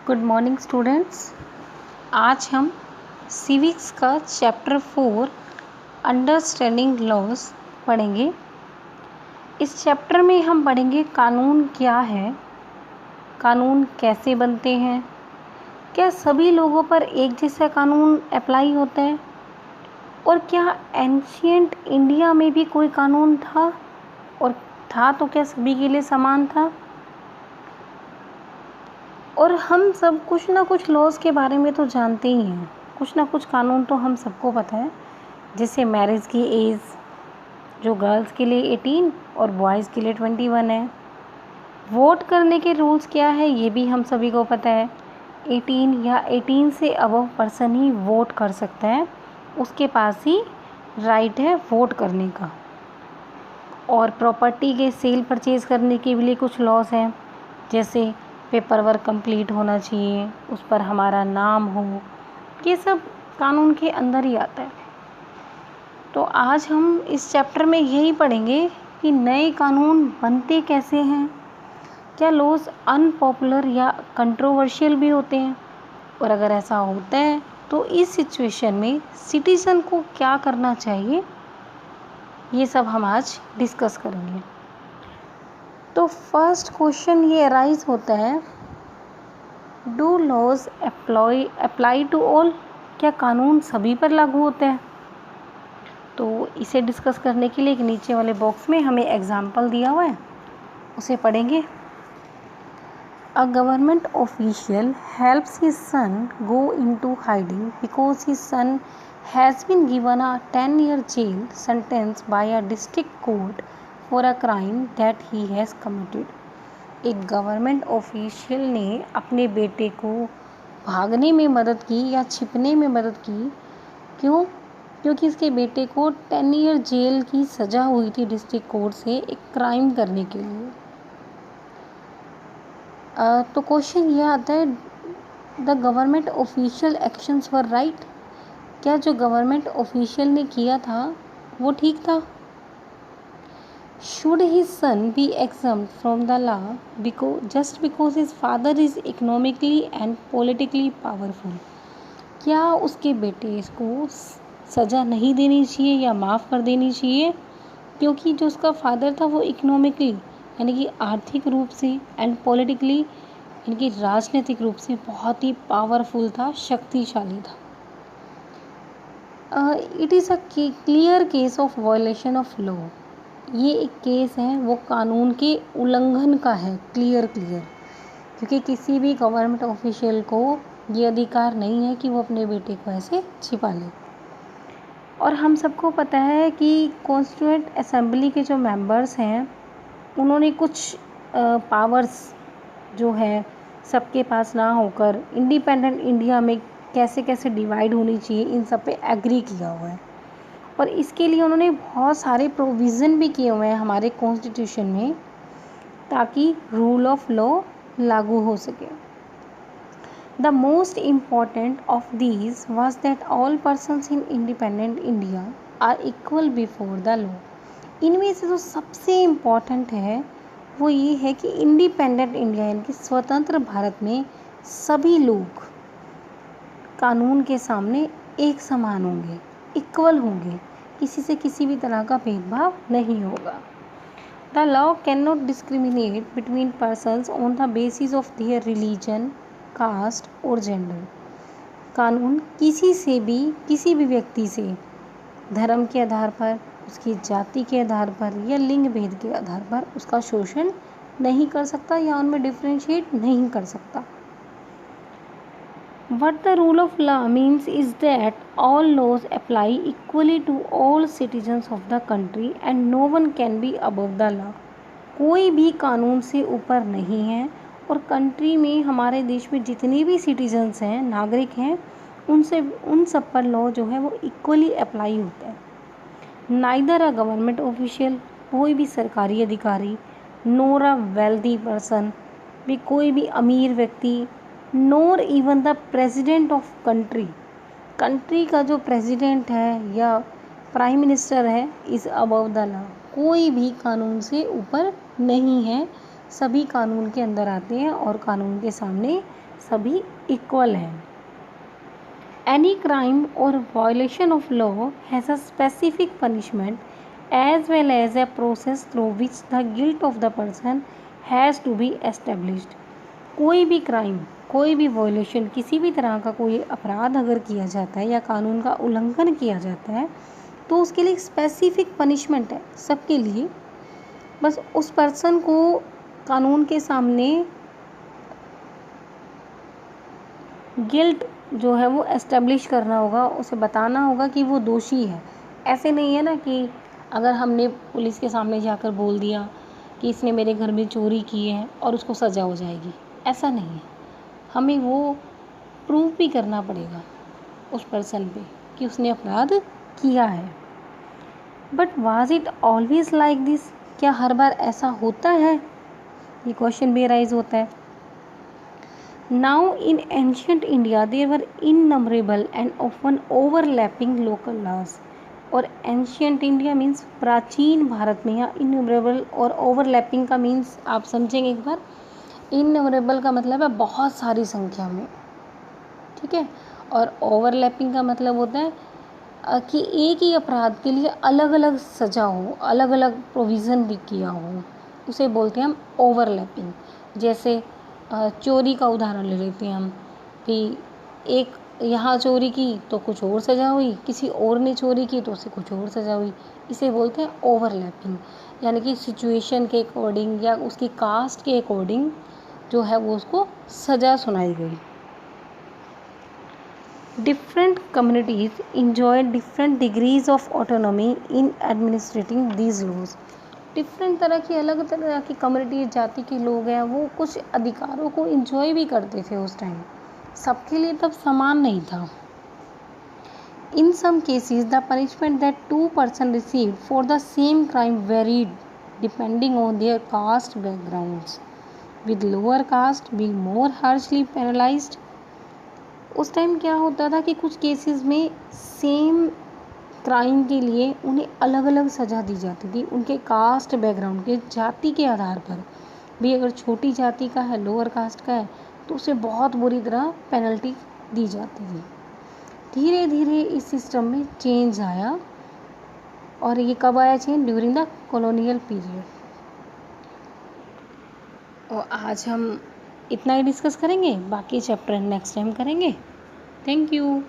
Good morning students. आज हम civics का चैप्टर 4 अंडरस्टैंडिंग लॉज पढ़ेंगे। इस चैप्टर में हम पढ़ेंगे कानून क्या है, कानून कैसे बनते हैं, क्या सभी लोगों पर एक जैसा कानून अप्लाई होता है, और क्या एंशिएंट इंडिया में भी कोई कानून था, और था तो क्या सभी के लिए समान था। और हम सब कुछ ना कुछ लॉज के बारे में तो जानते ही हैं, कुछ ना कुछ कानून तो हम सबको पता है। जैसे मैरिज की एज जो गर्ल्स के लिए 18 और बॉयज़ के लिए 21 है। वोट करने के रूल्स क्या है ये भी हम सभी को पता है। 18 या 18 से अबव पर्सन ही वोट कर सकता है, उसके पास ही राइट है वोट करने का। और प्रॉपर्टी के सेल परचेज़ करने के लिए कुछ लॉज हैं, जैसे पेपर वर्क कंप्लीट होना चाहिए, उस पर हमारा नाम हो, ये सब कानून के अंदर ही आता है। तो आज हम इस चैप्टर में यही पढ़ेंगे कि नए कानून बनते कैसे हैं, क्या लॉज अनपॉपुलर या कंट्रोवर्शियल भी होते हैं, और अगर ऐसा होता है तो इस सिचुएशन में सिटीज़न को क्या करना चाहिए, ये सब हम आज डिस्कस करेंगे। तो फर्स्ट क्वेश्चन ये अराइज होता है, do laws apply to all, क्या कानून सभी पर लागू होते हैं। तो इसे डिस्कस करने के लिए एक नीचे वाले बॉक्स में हमें एग्जाम्पल दिया हुआ है, उसे पढ़ेंगे। A government official helps his son go into hiding because his son has been given a 10-year jail sentence by a district court for a crime that he has committed. एक government official ने अपने बेटे को भागने में मदद की या छिपने में मदद की, क्यों? क्योंकि इसके बेटे को 10-year जेल की सज़ा हुई थी डिस्ट्रिक्ट कोर्ट से एक क्राइम करने के लिए। तो क्वेश्चन ये आता है, the government official actions were right, क्या जो गवर्नमेंट ऑफिशियल ने किया था वो ठीक था? Should his son be exempt from the law just because his father is economically and politically powerful? क्या उसके बेटे को सज़ा नहीं देनी चाहिए या माफ़ कर देनी चाहिए क्योंकि जो उसका फादर था वो इकोनॉमिकली यानी कि आर्थिक रूप से एंड पॉलिटिकली यानी कि राजनीतिक रूप से बहुत ही पावरफुल था, शक्तिशाली था। It is a clear case of violation of law, ये एक केस है वो कानून के उल्लंघन का है, क्लियर क्योंकि किसी भी गवर्नमेंट ऑफिशियल को ये अधिकार नहीं है कि वो अपने बेटे को ऐसे छिपा ले। और हम सबको पता है कि कॉन्स्टिट्यूएंट असेंबली के जो मेंबर्स हैं उन्होंने कुछ पावर्स जो है सबके पास ना होकर इंडिपेंडेंट इंडिया में कैसे कैसे डिवाइड होनी चाहिए इन सब पे एग्री किया हुआ है, और इसके लिए उन्होंने बहुत सारे प्रोविज़न भी किए हुए हैं हमारे कॉन्स्टिट्यूशन में ताकि रूल ऑफ लॉ लागू हो सके। The most important of these was that all persons in independent India are equal before the law. इनमें से जो सबसे इम्पॉर्टेंट है वो ये है कि इंडिपेंडेंट इंडिया यानी कि स्वतंत्र भारत में सभी लोग कानून के सामने एक समान होंगे, इक्वल होंगे, किसी से किसी भी तरह का भेदभाव नहीं होगा। The law can not discriminate between persons on the basis of their religion, caste और जेंडर। कानून किसी से भी किसी भी व्यक्ति से धर्म के आधार पर, उसकी जाति के आधार पर या लिंग भेद के आधार पर उसका शोषण नहीं कर सकता या उनमें डिफ्रेंशिएट नहीं कर सकता। What the rule of law means is that all laws apply equally to all citizens of the country and no one can be above the law. कोई भी कानून से ऊपर नहीं है, और कंट्री में हमारे देश में जितने भी सिटीजन्स हैं, नागरिक हैं, उन सब पर लॉ जो है वो इक्वली अप्लाई होता है। नाइदर अ गवर्नमेंट ऑफिशियल, कोई भी सरकारी अधिकारी, नोर अ वेल्दी पर्सन, भी कोई भी अमीर व्यक्ति, nor even the president of country का जो प्रेसिडेंट है या प्राइम मिनिस्टर है इज़ अबव द लॉ। कोई भी कानून से ऊपर नहीं है, सभी कानून के अंदर आते हैं और कानून के सामने सभी इक्वल हैं। एनी क्राइम और violation of law has a specific punishment as well as a process through which the guilt of the person has to be established। कोई भी क्राइम, कोई भी वॉयलेशन, किसी भी तरह का कोई अपराध अगर किया जाता है या कानून का उल्लंघन किया जाता है तो उसके लिए स्पेसिफिक पनिशमेंट है सबके लिए। बस उस पर्सन को कानून के सामने गिल्ट जो है वो एस्टेब्लिश करना होगा, उसे बताना होगा कि वो दोषी है। ऐसे नहीं है ना कि अगर हमने पुलिस के सामने जाकर बोल दिया कि इसने मेरे घर में चोरी की है और उसको सज़ा हो जाएगी, ऐसा नहीं है। हमें वो प्रूव भी करना पड़ेगा उस पर्सन पे कि उसने अपराध किया है। But was it always like this? क्या हर बार ऐसा होता है? ये क्वेश्चन भी राइज होता है। Now in ancient India there were innumerable and often overlapping local laws. और एंशियंट इंडिया मीन्स प्राचीन भारत में, या इननमरेबल और ओवरलैपिंग का मीन्स आप समझेंगे एक बार। इननमरेबल का मतलब है बहुत सारी संख्या में, ठीक है, और ओवरलैपिंग का मतलब होता है कि एक ही अपराध के लिए अलग अलग सज़ा हो, अलग अलग प्रोविज़न भी किया हो, उसे बोलते हैं हम ओवरलैपिंग। जैसे चोरी का उदाहरण ले लेते हैं हम कि एक यहाँ चोरी की तो कुछ और सज़ा हुई, किसी और ने चोरी की तो उसे कुछ और सज़ा हुई, इसे बोलते हैं ओवरलैपिंग। यानी कि सिचुएशन के अकॉर्डिंग या उसकी कास्ट के अकॉर्डिंग जो है वो उसको सज़ा सुनाई गई। Different communities enjoy different degrees of autonomy in administrating these laws. Different तरह की, अलग तरह की कम्युनिटी, जाति के लोग हैं, वो कुछ अधिकारों को इंजॉय भी करते थे उस टाइम। सबके लिए तब समान नहीं था। In some cases the punishment that two person receive for the same crime varied depending on their caste backgrounds, with lower caste being more harshly penalised. उस टाइम क्या होता था कि कुछ केसेस में सेम क्राइम के लिए उन्हें अलग अलग सज़ा दी जाती थी, उनके कास्ट बैकग्राउंड के, जाति के आधार पर भी। अगर छोटी जाति का है, लोअर कास्ट का है, तो उसे बहुत बुरी तरह पेनल्टी दी जाती थी। धीरे धीरे इस सिस्टम में चेंज आया, और ये कब आया change? During the colonial period. और आज हम इतना ही डिस्कस करेंगे, बाकी चैप्टर नेक्स्ट टाइम करेंगे। Thank you.